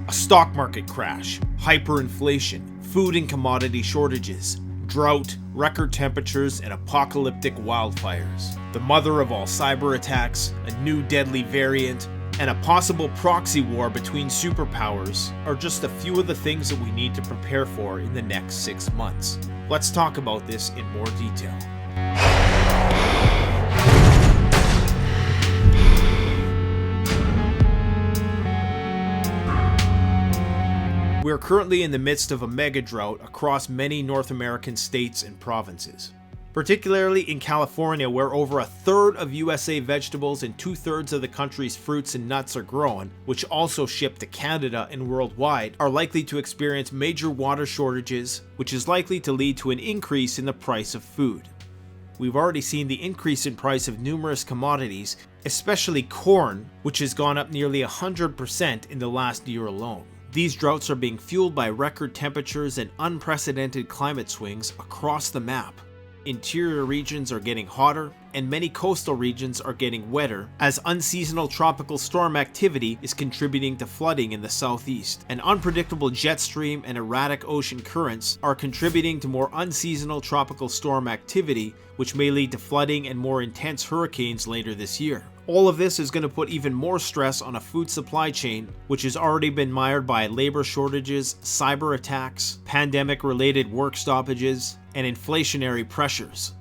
A stock market crash, hyperinflation, food and commodity shortages, drought, record temperatures, and apocalyptic wildfires. The mother of all cyber attacks, a new deadly variant, and a possible proxy war between superpowers are just a few of the things that we need to prepare for in the next 6 months. Let's talk about this in more detail. We are currently in the midst of a mega drought across many North American states and provinces. Particularly in California, where over a third of USA vegetables and 2/3 of the country's fruits and nuts are grown, which also ship to Canada and worldwide, are likely to experience major water shortages, which is likely to lead to an increase in the price of food. We've already seen the increase in price of numerous commodities, especially corn, which has gone up nearly 100% in the last year alone. These droughts are being fueled by record temperatures and unprecedented climate swings across the map. Interior regions are getting hotter, and many coastal regions are getting wetter, as unseasonal tropical storm activity is contributing to flooding in the southeast. An unpredictable jet stream and erratic ocean currents are contributing to more unseasonal tropical storm activity, which may lead to flooding and more intense hurricanes later this year. All of this is going to put even more stress on a food supply chain, which has already been mired by labor shortages, cyber attacks, pandemic-related work stoppages, and inflationary pressures.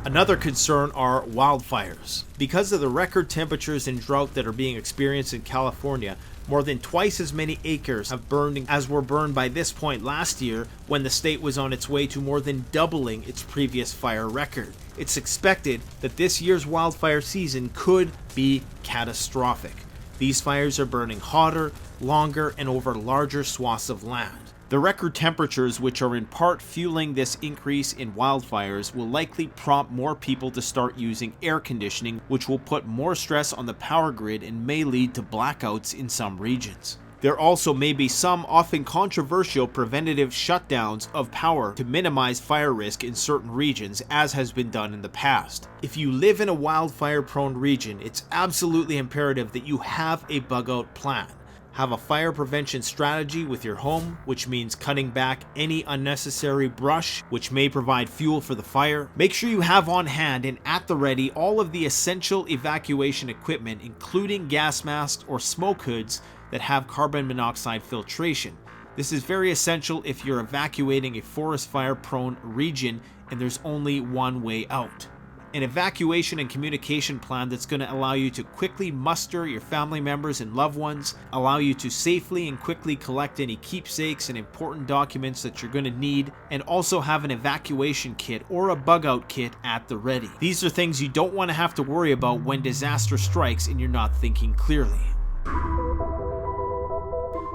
Another concern are wildfires. Because of the record temperatures and drought that are being experienced in California, more than twice as many acres have burned as were burned by this point last year, when the state was on its way to more than doubling its previous fire record. It's expected that this year's wildfire season could be catastrophic. These fires are burning hotter, longer, and over larger swaths of land. The record temperatures, which are in part fueling this increase in wildfires, will likely prompt more people to start using air conditioning, which will put more stress on the power grid and may lead to blackouts in some regions. There also may be some often controversial preventative shutdowns of power to minimize fire risk in certain regions, as has been done in the past. If you live in a wildfire-prone region, it's absolutely imperative that you have a bug-out plan. Have a fire prevention strategy with your home, which means cutting back any unnecessary brush, which may provide fuel for the fire. Make sure you have on hand and at the ready all of the essential evacuation equipment, including gas masks or smoke hoods that have carbon monoxide filtration. This is very essential if you're evacuating a forest fire-prone region and there's only one way out. An evacuation and communication plan that's going to allow you to quickly muster your family members and loved ones, allow you to safely and quickly collect any keepsakes and important documents that you're going to need, and also have an evacuation kit or a bug-out kit at the ready. These are things you don't want to have to worry about when disaster strikes and you're not thinking clearly.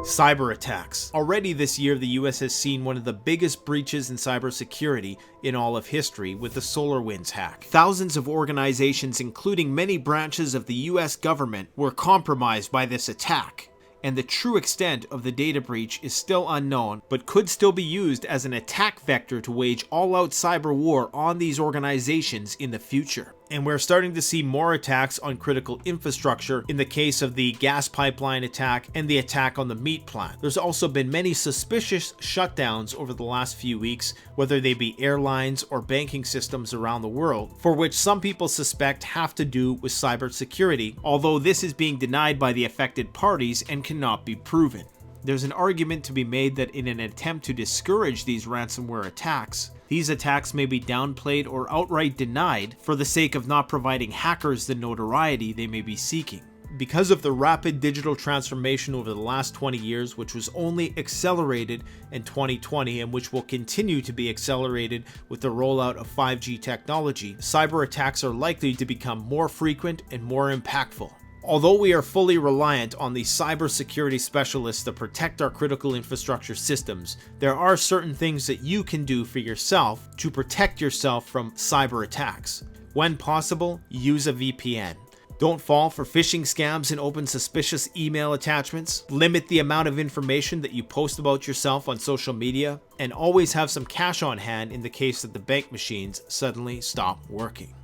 Cyber attacks. Already this year, the US has seen one of the biggest breaches in cybersecurity in all of history with the SolarWinds hack. Thousands of organizations, including many branches of the US government, were compromised by this attack. And the true extent of the data breach is still unknown, but could still be used as an attack vector to wage all-out cyber war on these organizations in the future. And we're starting to see more attacks on critical infrastructure in the case of the gas pipeline attack and the attack on the meat plant. There's also been many suspicious shutdowns over the last few weeks, whether they be airlines or banking systems around the world, for which some people suspect have to do with cybersecurity, although this is being denied by the affected parties and cannot be proven. There's an argument to be made that in an attempt to discourage these ransomware attacks, these attacks may be downplayed or outright denied for the sake of not providing hackers the notoriety they may be seeking. Because of the rapid digital transformation over the last 20 years, which was only accelerated in 2020 and which will continue to be accelerated with the rollout of 5G technology, cyber attacks are likely to become more frequent and more impactful. Although we are fully reliant on the cybersecurity specialists to protect our critical infrastructure systems, there are certain things that you can do for yourself to protect yourself from cyber attacks. When possible, use a VPN. Don't fall for phishing scams and open suspicious email attachments. Limit the amount of information that you post about yourself on social media, and always have some cash on hand in the case that the bank machines suddenly stop working.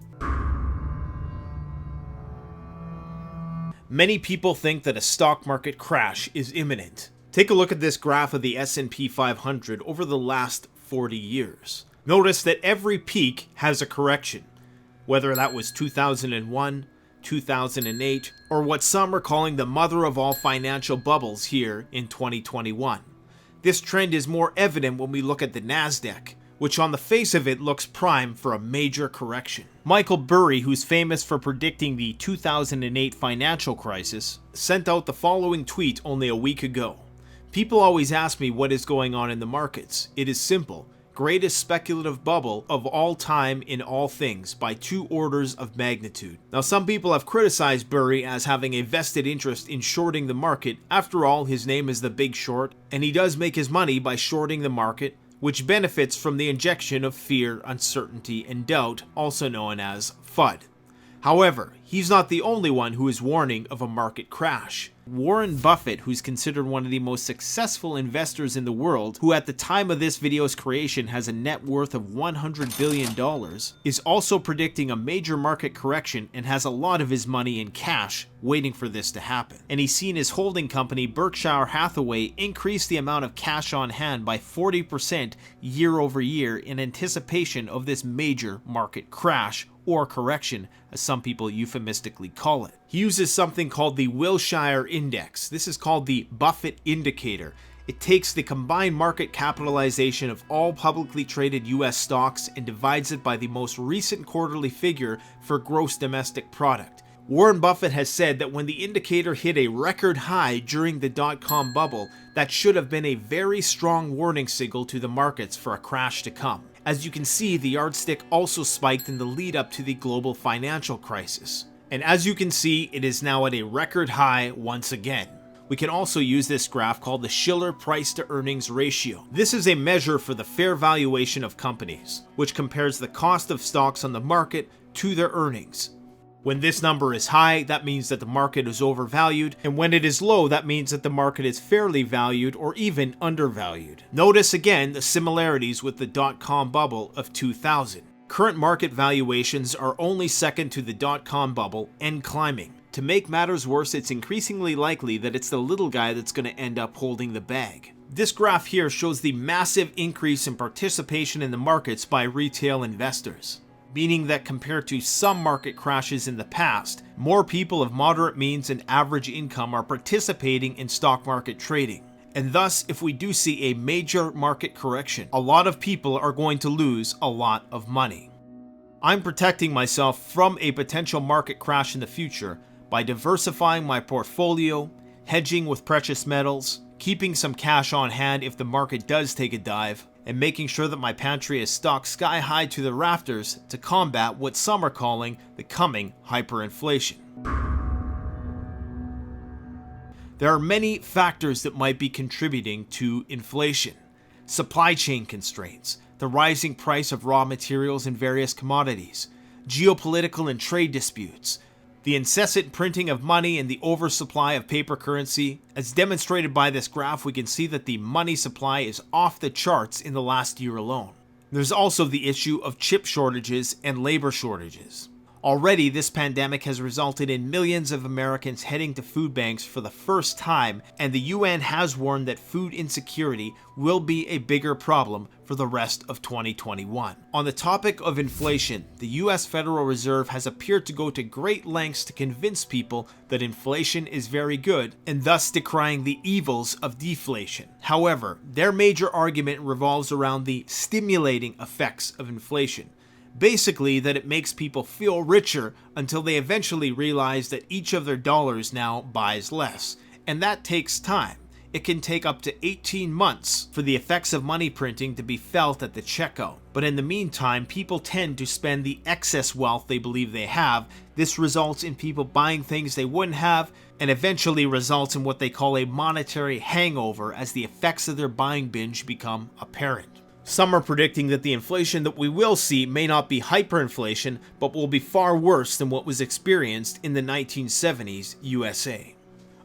Many people think that a stock market crash is imminent. Take a look at this graph of the S&P 500 over the last 40 years. Notice that every peak has a correction, whether that was 2001, 2008, or what some are calling the mother of all financial bubbles here in 2021. This trend is more evident when we look at the Nasdaq, which on the face of it looks prime for a major correction. Michael Burry, who's famous for predicting the 2008 financial crisis, sent out the following tweet only a week ago. People always ask me what is going on in the markets. It is simple. Greatest speculative bubble of all time in all things by 2 orders of magnitude. Now, some people have criticized Burry as having a vested interest in shorting the market. After all, his name is the Big Short, and he does make his money by shorting the market, which benefits from the injection of fear, uncertainty, and doubt, also known as FUD. However, he's not the only one who is warning of a market crash. Warren Buffett, who's considered one of the most successful investors in the world, who at the time of this video's creation has a net worth of $100 billion, is also predicting a major market correction and has a lot of his money in cash waiting for this to happen. And he's seen his holding company Berkshire Hathaway increase the amount of cash on hand by 40% year over year in anticipation of this major market crash, or correction, as some people euphemistically call it. He uses something called the Wilshire Index. This is called the Buffett Indicator. It takes the combined market capitalization of all publicly traded US stocks and divides it by the most recent quarterly figure for gross domestic product. Warren Buffett has said that when the indicator hit a record high during the dot-com bubble, that should have been a very strong warning signal to the markets for a crash to come. As you can see, the yardstick also spiked in the lead up to the global financial crisis. And as you can see, it is now at a record high once again. We can also use this graph called the Shiller price to earnings ratio. This is a measure for the fair valuation of companies, which compares the cost of stocks on the market to their earnings. When this number is high, that means that the market is overvalued, and when it is low, that means that the market is fairly valued or even undervalued. Notice again the similarities with the dot-com bubble of 2000. Current market valuations are only second to the dot-com bubble and climbing. To make matters worse, it's increasingly likely that it's the little guy that's going to end up holding the bag. This graph here shows the massive increase in participation in the markets by retail investors, meaning that compared to some market crashes in the past, more people of moderate means and average income are participating in stock market trading. And thus, if we do see a major market correction, a lot of people are going to lose a lot of money. I'm protecting myself from a potential market crash in the future by diversifying my portfolio, hedging with precious metals, keeping some cash on hand if the market does take a dive, and making sure that my pantry is stocked sky high to the rafters to combat what some are calling the coming hyperinflation. There are many factors that might be contributing to inflation. Supply chain constraints, the rising price of raw materials and various commodities, geopolitical and trade disputes, the incessant printing of money and the oversupply of paper currency. As demonstrated by this graph, we can see that the money supply is off the charts in the last year alone. There's also the issue of chip shortages and labor shortages. Already, this pandemic has resulted in millions of Americans heading to food banks for the first time, and the UN has warned that food insecurity will be a bigger problem for the rest of 2021. On the topic of inflation, the US Federal Reserve has appeared to go to great lengths to convince people that inflation is very good, and thus decrying the evils of deflation. However, their major argument revolves around the stimulating effects of inflation. Basically, that it makes people feel richer until they eventually realize that each of their dollars now buys less. And that takes time. It can take up to 18 months for the effects of money printing to be felt at the checkout. But in the meantime, people tend to spend the excess wealth they believe they have. This results in people buying things they wouldn't have, and eventually results in what they call a monetary hangover as the effects of their buying binge become apparent. Some are predicting that the inflation that we will see may not be hyperinflation, but will be far worse than what was experienced in the 1970s USA.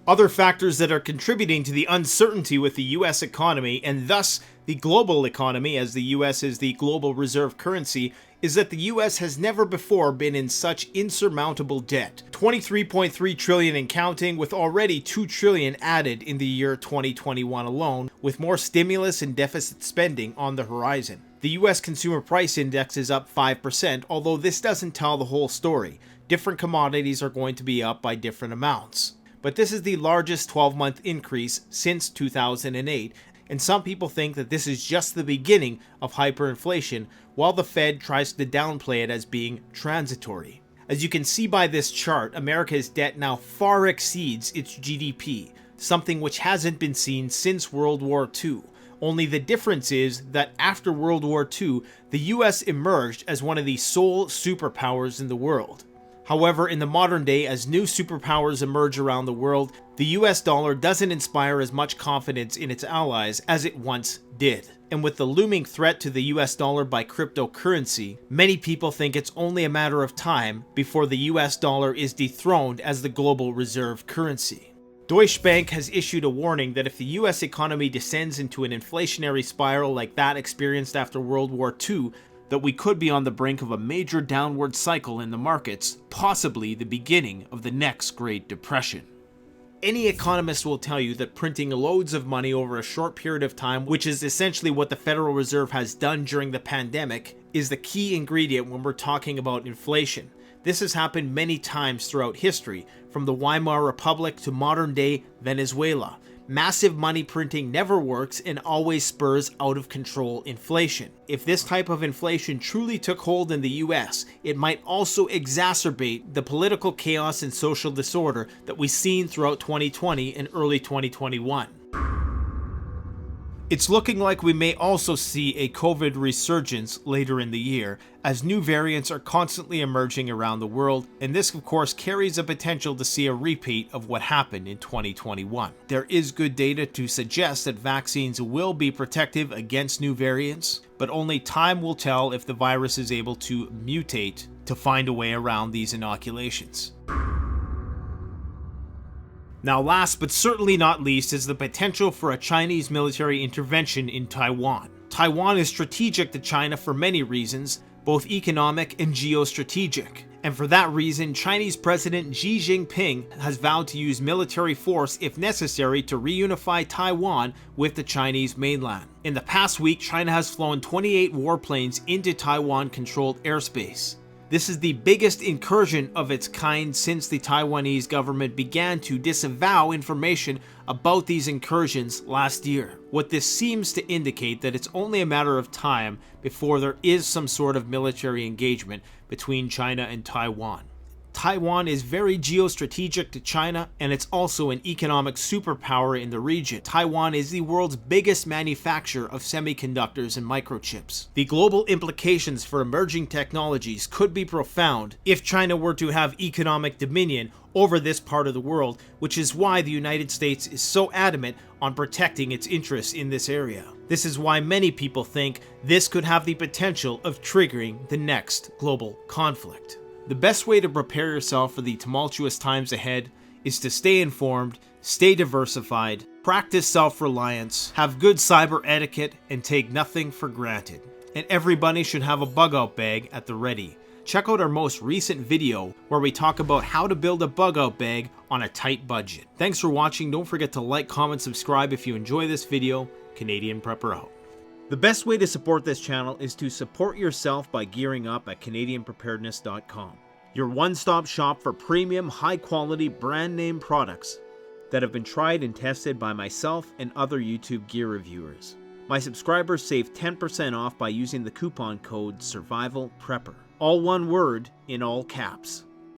Other factors that are contributing to the uncertainty with the US economy, and thus the global economy, as the US is the global reserve currency, is that the US has never before been in such insurmountable debt. 23.3 trillion and counting, with already 2 trillion added in the year 2021 alone, with more stimulus and deficit spending on the horizon. The US Consumer Price Index is up 5%, although this doesn't tell the whole story. Different commodities are going to be up by different amounts. But this is the largest 12-month increase since 2008, and some people think that this is just the beginning of hyperinflation, while the Fed tries to downplay it as being transitory. As you can see by this chart, America's debt now far exceeds its GDP, something which hasn't been seen since World War II. Only the difference is that after World War II, the US emerged as one of the sole superpowers in the world. However, in the modern day, as new superpowers emerge around the world, the US dollar doesn't inspire as much confidence in its allies as it once did. And with the looming threat to the US dollar by cryptocurrency, many people think it's only a matter of time before the US dollar is dethroned as the global reserve currency. Deutsche Bank has issued a warning that if the US economy descends into an inflationary spiral like that experienced after World War II, that we could be on the brink of a major downward cycle in the markets, possibly the beginning of the next Great Depression. Any economist will tell you that printing loads of money over a short period of time, which is essentially what the Federal Reserve has done during the pandemic, is the key ingredient when we're talking about inflation. This has happened many times throughout history, from the Weimar Republic to modern-day Venezuela. Massive money printing never works and always spurs out-of-control inflation. If this type of inflation truly took hold in the US, it might also exacerbate the political chaos and social disorder that we've seen throughout 2020 and early 2021. It's looking like we may also see a COVID resurgence later in the year, as new variants are constantly emerging around the world, and this of course carries a potential to see a repeat of what happened in 2021. There is good data to suggest that vaccines will be protective against new variants, but only time will tell if the virus is able to mutate to find a way around these inoculations. Now, last but certainly not least is the potential for a Chinese military intervention in Taiwan. Taiwan is strategic to China for many reasons, both economic and geostrategic. And for that reason, Chinese President Xi Jinping has vowed to use military force if necessary to reunify Taiwan with the Chinese mainland. In the past week, China has flown 28 warplanes into Taiwan-controlled airspace. This is the biggest incursion of its kind since the Taiwanese government began to disavow information about these incursions last year. What this seems to indicate that it's only a matter of time before there is some sort of military engagement between China and Taiwan. Taiwan is very geostrategic to China, and it's also an economic superpower in the region. Taiwan is the world's biggest manufacturer of semiconductors and microchips. The global implications for emerging technologies could be profound if China were to have economic dominion over this part of the world, which is why the United States is so adamant on protecting its interests in this area. This is why many people think this could have the potential of triggering the next global conflict. The best way to prepare yourself for the tumultuous times ahead is to stay informed, stay diversified, practice self-reliance, have good cyber etiquette, and take nothing for granted. And everybody should have a bug-out bag at the ready. Check out our most recent video where we talk about how to build a bug-out bag on a tight budget. Thanks for watching. Don't forget to like, comment, subscribe if you enjoy this video. Canadian Prepper out. The best way to support this channel is to support yourself by gearing up at CanadianPreparedness.com, your one-stop shop for premium, high-quality, brand-name products that have been tried and tested by myself and other YouTube gear reviewers. My subscribers save 10% off by using the coupon code SURVIVALPREPPER, all one word in all caps.